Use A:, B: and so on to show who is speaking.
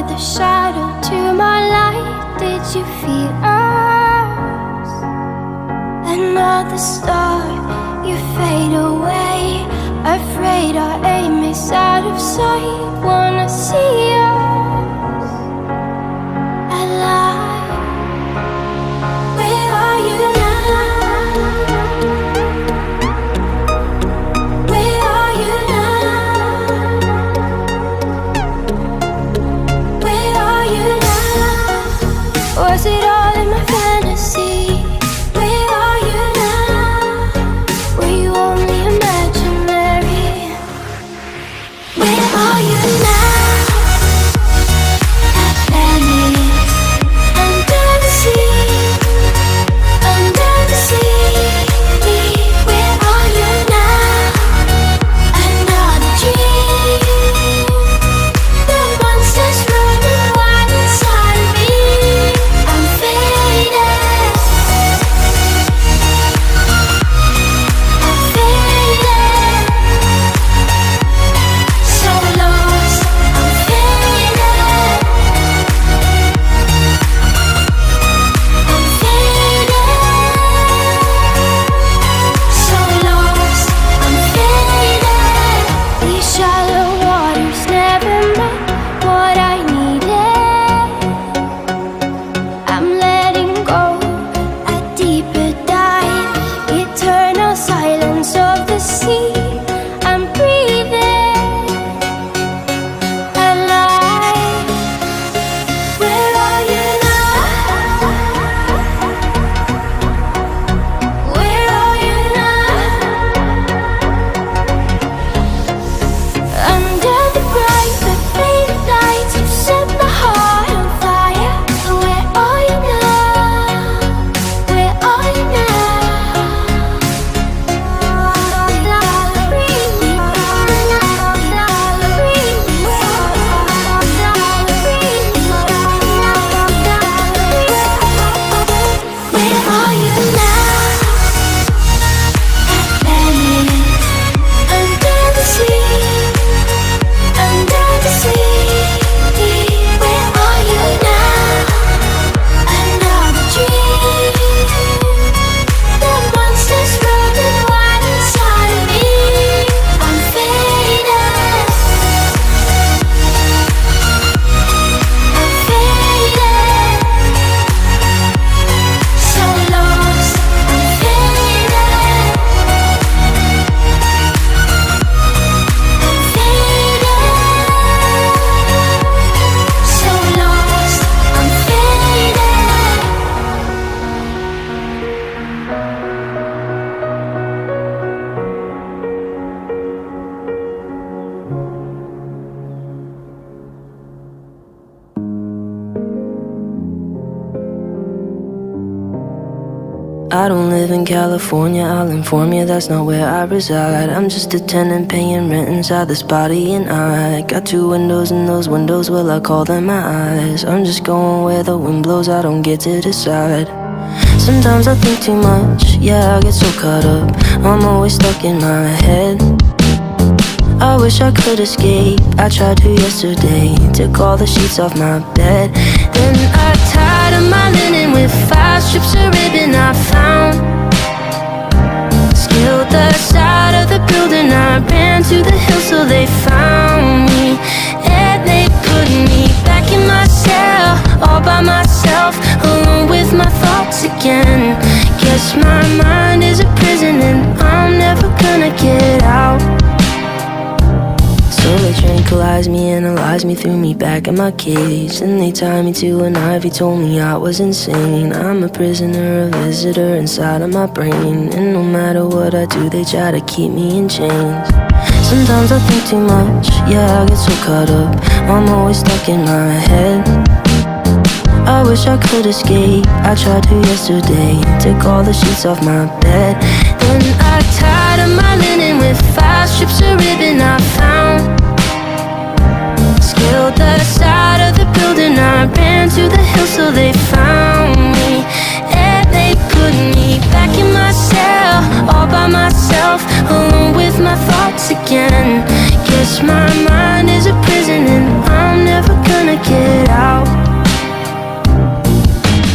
A: The shadow to my light, did you feel us? Another star, you fade away. Afraid our aim is out of sight. Wanna see us alive. Where are you now? Where are you now? Was it all in my fantasy? Where are you now? Were you only imaginary? Where are you now? At Venice, under the sea, under the sea. Where are you now? Another dream. The monsters running wild inside of me.
B: I don't live in California, I'll inform you that's not where I reside. I'm just a tenant paying rent inside this body, and I got two windows, and those windows, well, I call them my eyes. I'm just going where the wind blows, I don't get to decide. Sometimes I think too much, yeah, I get so caught up. I'm always stuck in my head. I wish I could escape, I tried to yesterday. Took all the sheets off my bed. Then I tied up my linen with 5 strips of ribbon I found. Scaled the side of the building, I ran to the hill so they found me. And they put me back in my cell, all by myself, alone with my thoughts again. Guess my mind is a prison and I'm never gonna get out. So they tranquilized me, analyzed me, threw me back in my cage. Then they tied me to an ivy, told me I was insane. I'm a prisoner, a visitor inside of my brain. And no matter what I do, they try to keep me in chains. Sometimes I think too much, yeah, I get so caught up. I'm always stuck in my head. I wish I could escape, I tried to yesterday. Took all the sheets off my bed. Then I tied up my linen with 5 strips of ribbon I found. Scaled the side of the building, I ran to the hill so they found me. alone with my thoughts again. Guess my mind